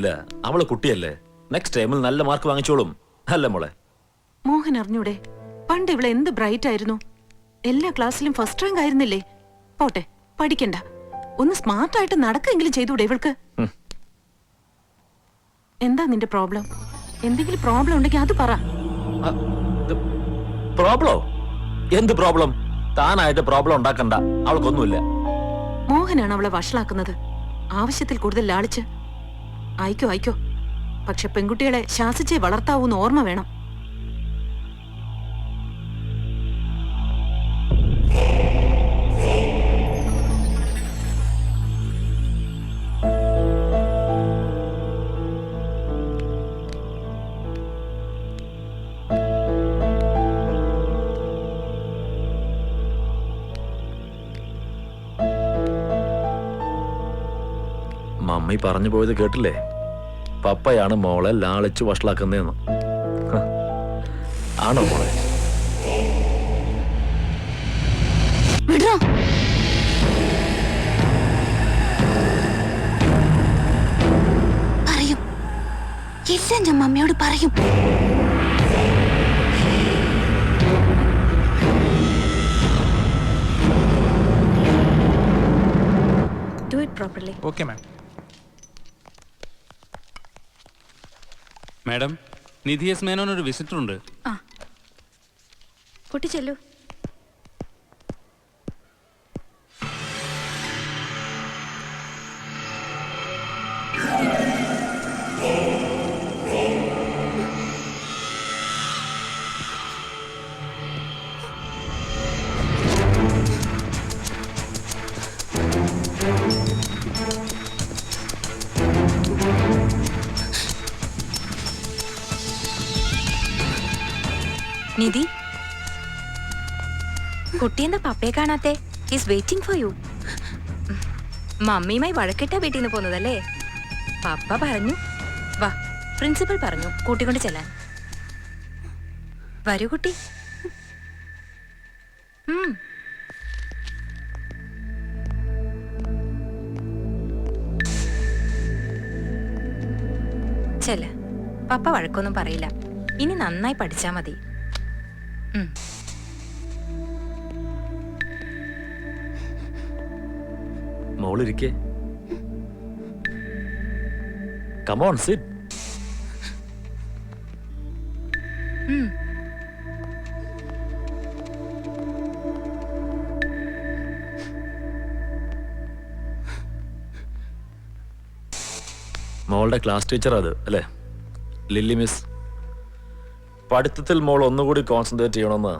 കുഴപ്പമൊന്നുമില്ല. അവള് കുട്ടിയല്ലേ, നെക്സ്റ്റ് ടൈമിൽ നല്ല മാർക്ക് വാങ്ങിച്ചോളും. അല്ലേ മോളെ? മോഹൻ അറിഞ്ഞൂടെ, പണ്ട് ഇവളെ എന്ത് ബ്രൈറ്റ് ആയിരുന്നു. എല്ലാ ക്ലാസ്സിലും ഫസ്റ്റ് റാങ്ക് ആയിരുന്നില്ലേ. പോട്ടെ, പഠിക്കണ്ട, ഒന്ന് സ്മാർട്ടായിട്ട് നടക്കെങ്കിലും ചെയ്തൂടെ ഇവൾക്ക്? എന്താ നിന്റെ പ്രോബ്ലം? എന്തെങ്കിലും പ്രോബ്ലം ഉണ്ടെങ്കിൽ അത് പറ. പ്രോബ്ലോ? എന്ത് പ്രോബ്ലം? താനായിട്ട് പ്രോബ്ലം ഉണ്ടാക്കണ്ട, അവൾക്കൊന്നുമില്ല. മോഹനാണ് അവളെ വഷളാക്കുന്നത്, ആവശ്യത്തിൽ കൂടുതൽ ലാളിച്ച്. അയക്കോ, പക്ഷെ പെൺകുട്ടികളെ ശാസിച്ചേ വളർത്താവൂന്ന് ഓർമ്മ വേണം. മമ്മി പറഞ്ഞു പോയത് കേട്ടില്ലേ? പപ്പയാണ് മോളെ ലാളിച്ച് വഷളാക്കുന്നതെന്ന്. ആണോ മോളെ? പറയും, എല്ലാം ഞാൻ മമ്മിയോട് പറയും. Do it properly. Okay, ma'am. Madam, Nidhi S Menon ഒരു വിസിറ്റർ ഉണ്ട്. കുട്ടി ചെല്ലു. നിധി, കുട്ടിയെന്താ പപ്പയെ കാണാത്തെ? He's waiting for you. മമ്മിയുമായി വഴക്കിട്ടാ വീട്ടിൽ നിന്ന് പോന്നതല്ലേ? പപ്പ പറഞ്ഞു, വാ, പ്രിൻസിപ്പൽ പറഞ്ഞു കൂട്ടിക്കൊണ്ട് ചെല്ലാൻ. വരൂ കുട്ടി. ചെല്ല, പപ്പ വഴക്കൊന്നും പറയില്ല. ഇനി നന്നായി പഠിച്ചാ മതി. മോളിരിക്കേ. Come on, sit. മോളുടെ ക്ലാസ് ടീച്ചർ അത് അല്ലേ? Lilly miss. പഠിത്തത്തിൽ മോൾ ഒന്നുകൂടി കോൺസെൻട്രേറ്റ് ചെയ്യണമെന്ന്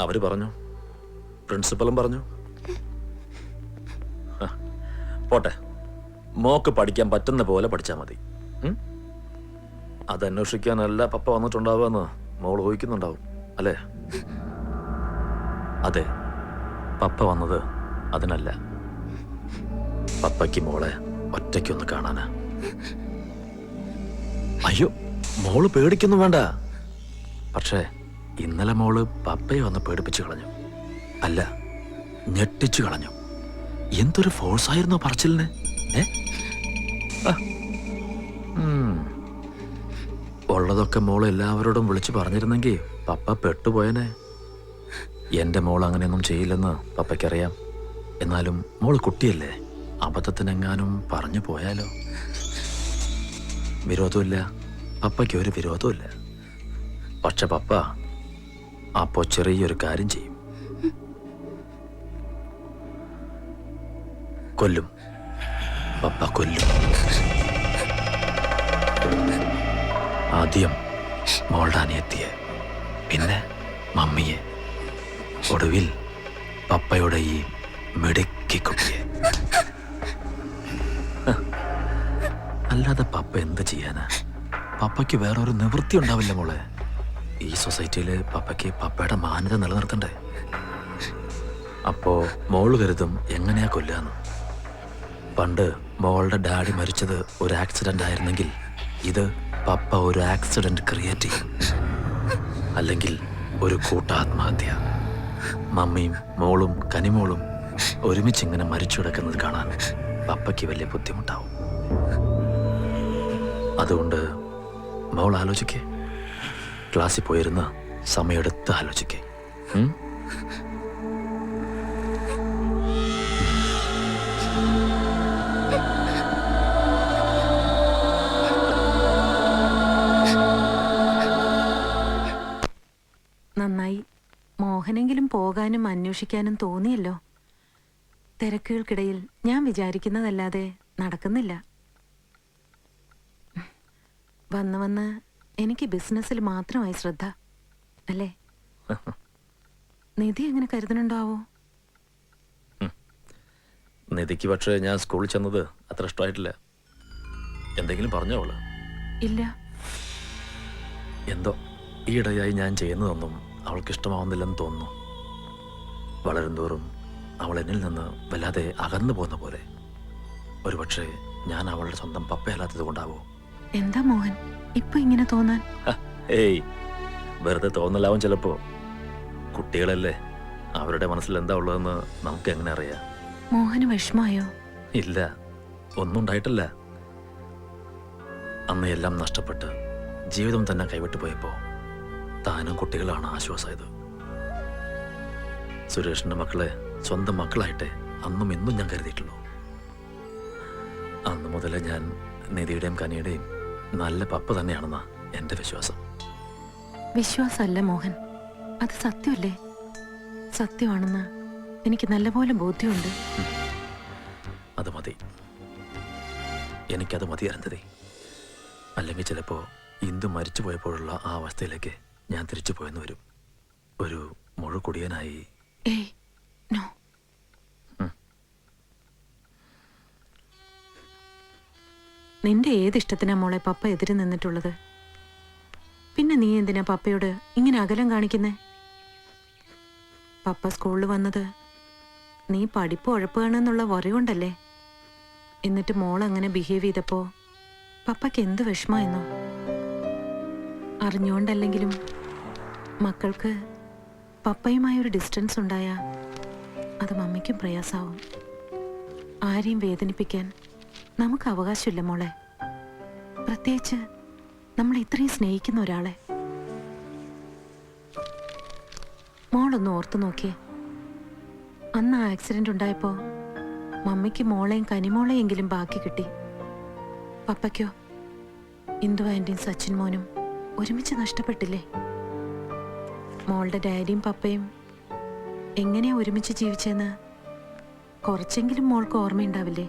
അവര് പറഞ്ഞു, പ്രിൻസിപ്പലും പറഞ്ഞു. പോട്ടെ, മോക്ക് പഠിക്കാൻ പറ്റുന്ന പോലെ പഠിച്ചാൽ മതി. അതന്വേഷിക്കാനല്ല പപ്പ വന്നിട്ടുണ്ടാവുമെന്ന് മോൾ ഊഹിക്കുന്നുണ്ടാവും അല്ലേ? അതെ, പപ്പ വന്നത് അതിനല്ല. പപ്പയ്ക്ക് മോളെ ഒറ്റയ്ക്കൊന്ന് കാണാനാ. അയ്യോ, മോള് പേടിക്കൊന്നും വേണ്ട. പക്ഷേ ഇന്നലെ മോള് പപ്പയെ ഒന്ന് പേടിപ്പിച്ചു കളഞ്ഞു. അല്ല, ഞെട്ടിച്ചു കളഞ്ഞു. എന്തൊരു ഫോഴ്സായിരുന്നു പറച്ചിലിന്. ഉള്ളതൊക്കെ മോൾ എല്ലാവരോടും വിളിച്ചു പറഞ്ഞിരുന്നെങ്കിൽ പപ്പ പെട്ടുപോയനെ. എന്റെ മോൾ അങ്ങനെയൊന്നും ചെയ്യില്ലെന്ന് പപ്പയ്ക്കറിയാം. എന്നാലും മോള് കുട്ടിയല്ലേ, അബദ്ധത്തിനെങ്ങാനും പറഞ്ഞു പോയാലോ? വിരോധമില്ല, പപ്പയ്ക്ക് ഒരു വിരോധമില്ല. പക്ഷെ പപ്പ അപ്പോ ചെറിയൊരു കാര്യം ചെയ്യും. കൊല്ലും. പപ്പ കൊല്ലും. ആദ്യം മോളുടെ അനിയത്തിയെ, പിന്നെ മമ്മിയെ, ഒടുവിൽ പപ്പയുടെ ഈ മിടുക്കി കുട്ടിയെ. അല്ലാതെ പപ്പ എന്ത് ചെയ്യാനാ? പപ്പയ്ക്ക് വേറൊരു നിവൃത്തി ഉണ്ടാവില്ല മോളെ. ഈ സൊസൈറ്റിയില് പപ്പയ്ക്ക് പപ്പയുടെ മാന്യത നിലനിർത്തണ്ടേ? അപ്പോ മോള് കരുതും എങ്ങനെയാ കൊല്ലാന്ന്. പണ്ട് മോളുടെ ഡാഡി മരിച്ചത് ഒരു ആക്സിഡന്റ് ആയിരുന്നെങ്കിൽ ഇത് പപ്പ ഒരു ആക്സിഡന്റ് ക്രിയേറ്റ് ചെയ്യും, അല്ലെങ്കിൽ ഒരു കൂട്ടാത്മഹത്യ. മമ്മിയും മോളും കനിമോളും ഒരുമിച്ചിങ്ങനെ മരിച്ചു കിടക്കുന്നത് കാണാൻ പപ്പയ്ക്ക് വലിയ ബുദ്ധിമുട്ടാവും. അതുകൊണ്ട് മോൾ ആലോചിക്കേ, ക്ലാസ്സിൽ പോയിരുന്ന സമയമെടുത്ത് ആലോചിക്കേ. നന്നായി, മോഹനെങ്കിലും പോകാനും അന്വേഷിക്കാനും തോന്നിയല്ലോ. തിരക്കുകൾക്കിടയിൽ ഞാൻ വിചാരിക്കുന്നതല്ലാതെ നടക്കുന്നില്ല. വന്ന് വന്ന് എനിക്ക് ബിസിനസ്സിൽ മാത്രമായി ശ്രദ്ധ അല്ലേ? നിധി എങ്ങനെ കരുതണുണ്ടാവോ? നിധിക്ക് പക്ഷേ ഞാൻ സ്കൂളിൽ ചെന്നത് അത്ര ഇഷ്ടമായിട്ടില്ല. എന്തെങ്കിലും പറഞ്ഞോ അവള്? ഇല്ല. എന്തോ ഈയിടെയായി ഞാൻ ചെയ്യുന്നതൊന്നും അവൾക്ക് ഇഷ്ടമാവുന്നില്ലെന്ന് തോന്നുന്നു. വളരും തോറും അവൾ എന്നിൽ നിന്ന് വല്ലാതെ അകന്നു പോകുന്ന പോലെ. ഒരുപക്ഷെ ഞാൻ അവളുടെ സ്വന്തം പപ്പയല്ലാത്തത് കൊണ്ടാവോ? എന്താ മോഹൻ ഇപ്പൊ ഇങ്ങനെ തോന്നാൻ? ഏയ്, വെറുതെ തോന്നലാവും ചിലപ്പോ. കുട്ടികളല്ലേ, അവരുടെ മനസ്സിൽ എന്താ ഉള്ളതെന്ന് നമുക്ക് എങ്ങനെ അറിയാം? മോഹന് വിഷമായോ? ഇല്ല, ഒന്നും ഉണ്ടായിട്ടില്ല. അന്ന് എല്ലാം നഷ്ടപ്പെട്ട് ജീവിതം തന്നെ കൈവിട്ടു പോയപ്പോ താനും കുട്ടികളാണ് ആശ്വാസമായത്. സുരേഷിന്റെ മക്കളെ സ്വന്തം മക്കളായിട്ടെ അന്നും ഇന്നും ഞാൻ കരുതിയിട്ടുള്ളൂ. അന്ന് മുതലേ ഞാൻ നിധിയുടെയും കനിയുടെയും നല്ല പപ്പ തന്നെയാണെന്നാ എന്റെ വിശ്വാസം. വിശ്വാസമല്ല മോഹൻ, അത് സത്യമല്ലേ? സത്യമാണെന്ന് എനിക്ക് നല്ലപോലെ ബോധ്യമുണ്ട്. അത് മതി, എനിക്കത് മതി അരുന്ധതി. അല്ലെങ്കിൽ ചിലപ്പോ ഇന്ദു മരിച്ചു പോയപ്പോഴുള്ള ആ അവസ്ഥയിലേക്ക് ഞാൻ തിരിച്ചു പോയെന്ന് വരും. ഒരു മുഴുകുടിയനായി. ഏയ് നോ. നിന്റെ ഏതിഷ്ടത്തിനാ മോളെ പപ്പ എതിര് നിന്നിട്ടുള്ളത്? പിന്നെ നീ എന്തിനാ പപ്പയോട് ഇങ്ങനെ അകലം കാണിക്കുന്നേ? പപ്പ സ്കൂളിൽ വന്നത് നീ പഠിപ്പ് ഉഴപ്പുകയാണെന്നുള്ള വറി കൊണ്ടല്ലേ? എന്നിട്ട് മോൾ അങ്ങനെ ബിഹേവ് ചെയ്തപ്പോ പപ്പയ്ക്ക് എന്ത് വിഷമായെന്നോ? അറിഞ്ഞുകൊണ്ടല്ലെങ്കിലും മക്കൾക്ക് പപ്പയുമായൊരു ഡിസ്റ്റൻസ് ഉണ്ടായാ അത് മമ്മിക്കും പ്രയാസാവും. ആരെയും വേദനിപ്പിക്കാൻ നമുക്ക് അവകാശമില്ല മോളെ, പ്രത്യേകിച്ച് നമ്മൾ ഇത്രയും സ്നേഹിക്കുന്ന ഒരാളെ. മോളൊന്ന് ഓർത്തു നോക്കിയേ, അന്ന് ആ ആക്സിഡന്റ് ഉണ്ടായപ്പോ മമ്മിക്ക് മോളെയും കനിമോളെയെങ്കിലും ബാക്കി കിട്ടി. പപ്പയ്ക്കോ ഇന്ദു ആന്റിയും സച്ചിൻ മോനും ഒരുമിച്ച് നഷ്ടപ്പെട്ടില്ലേ? മോളുടെ ഡാഡിയും പപ്പയും എങ്ങനെയാ ഒരുമിച്ച് ജീവിച്ചെന്ന് കുറച്ചെങ്കിലും മോൾക്ക് ഓർമ്മയുണ്ടാവില്ലേ?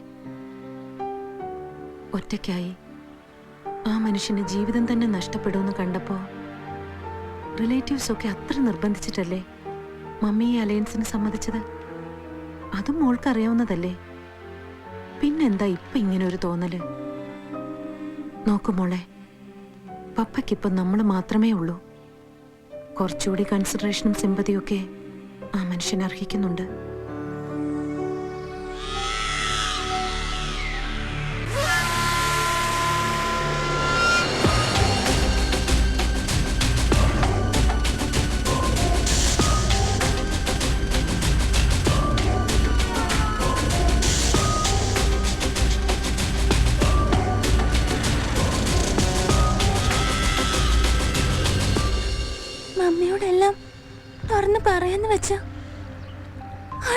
ഒറ്റയ്ക്കായി ആ മനുഷ്യന് ജീവിതം തന്നെ നഷ്ടപ്പെടുമെന്ന് കണ്ടപ്പോ റിലേറ്റീവ്സ് ഒക്കെ അത്ര നിർബന്ധിച്ചിട്ടല്ലേ മമ്മി ഈ അലയൻസിന് സമ്മതിച്ചത്? അതും മോൾക്കറിയാവുന്നതല്ലേ. പിന്നെന്താ ഇപ്പൊ ഇങ്ങനെ ഒരു തോന്നല്? നോക്കുമോളെ, പപ്പയ്ക്കിപ്പം നമ്മൾ മാത്രമേ ഉള്ളൂ. കുറച്ചുകൂടി കൺസിഡറേഷനും സിമ്പതിയൊക്കെ ആ മനുഷ്യൻ അർഹിക്കുന്നുണ്ട്. മമ്മിയോടെല്ലാം തുറന്ന് പറയാന്ന് വെച്ച ആ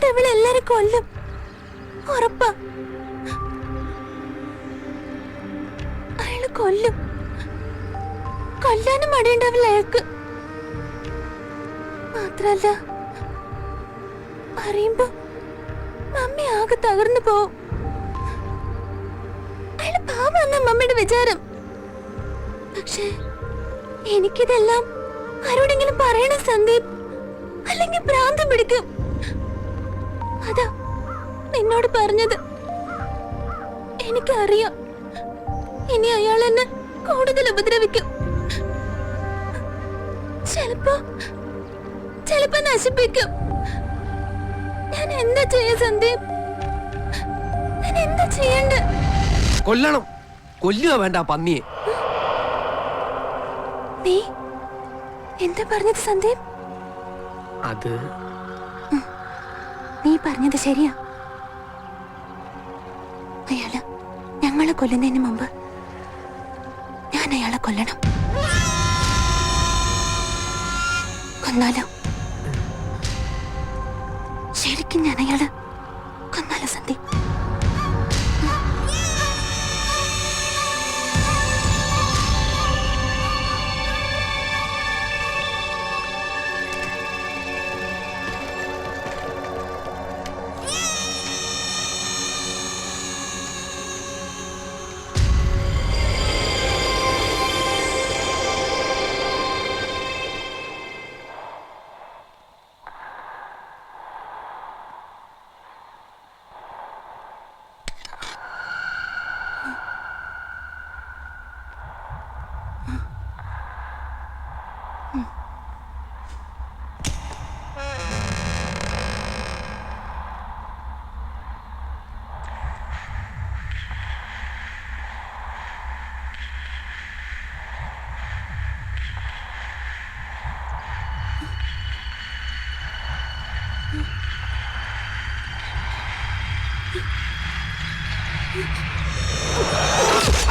ഡബിൾ എല്ലാരും കൊല്ലും, ഉറപ്പാ. അയാള് കൊല്ലാനും മടിയുണ്ടാവില്ല അയാൾക്ക്. മാത്രല്ല പറയുമ്പോ മമ്മി ആകെ തകർന്നു പോവും. അയാള് പാവാന്ന മമ്മിയുടെ വിചാരം. പക്ഷേ എനിക്കിതെല്ലാം ആരോടെങ്കിലും പറയണം സന്ദീപ്, അല്ലെങ്കിൽ ഭ്രാന്തം പിടിക്കും. അതാ നിന്നോട് പറഞ്ഞത്. എനിക്കറിയാം ഇനി അയാൾ എന്നെ കൂടുതൽ ഉപദ്രവിക്കും. ചിലപ്പോ നശിപ്പിക്കും. ഞാൻ എന്താ ചെയ്യാ സന്ദീപ്? ഞാൻ എന്താ ചെയ്യണ്ട? കൊല്ലണം, കൊല്ലുക വേണ്ട പന്നിയെ. നീ എന്താ പറഞ്ഞത് സന്ദീപ്? അത് നീ പറഞ്ഞത് ശരിയാ. അയാള് ഞങ്ങൾ നമ്മളെ കൊല്ലുന്നതിന് മുമ്പ് ഞാൻ അയാളെ കൊല്ലണം. കൊന്നാലോ? ശരിക്കും ഞാൻ അയാള് കൊന്നാലോ സന്ദീപ്?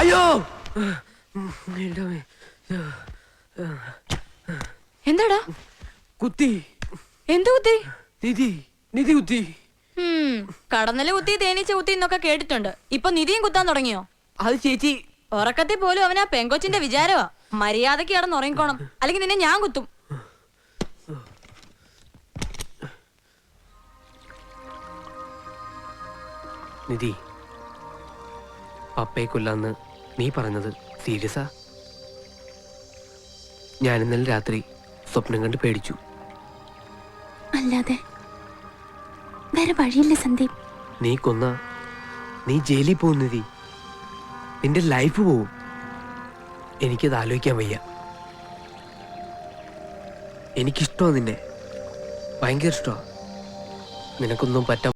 അയ്യോ എന്താടാ? കുത്തി. എന്തു കുത്തി? നിധി കുത്തി. കടന്നല് കുത്തി തേനീച്ച കുത്തി എന്നൊക്കെ കേട്ടിട്ടുണ്ട്. ഇപ്പൊ നിധിയും കുത്താൻ തുടങ്ങിയോ? അത് ചേച്ചി ഉറക്കത്തിൽ പോലും അവനാ പെങ്കൊച്ചിന്റെ വിചാരമാ. മര്യാദക്ക് കിടന്ന് ഉറങ്ങിക്കോണം, അല്ലെങ്കിൽ നിന്നെ ഞാൻ കുത്തും. നിധി, പപ്പയെ കൊല്ലാന്ന് നീ പറഞ്ഞത് സീരിയസാ? ഞാൻ ഇന്നലെ രാത്രി സ്വപ്നം കണ്ട് പേടിച്ചു. അല്ലാതെ വേറെ വഴിയില്ല സന്ദീപ്. നീ കൊന്ന നീ ജയിലിൽ പോകും നിധി. നിന്റെ ലൈഫ് പോവും. എനിക്കത് ആലോചിക്കാൻ വയ്യ. എനിക്കിഷ്ടമാണ് നിന്നെ, ഭയങ്കര ഇഷ്ടമാണ്. നിനക്കൊന്നും പറ്റാൻ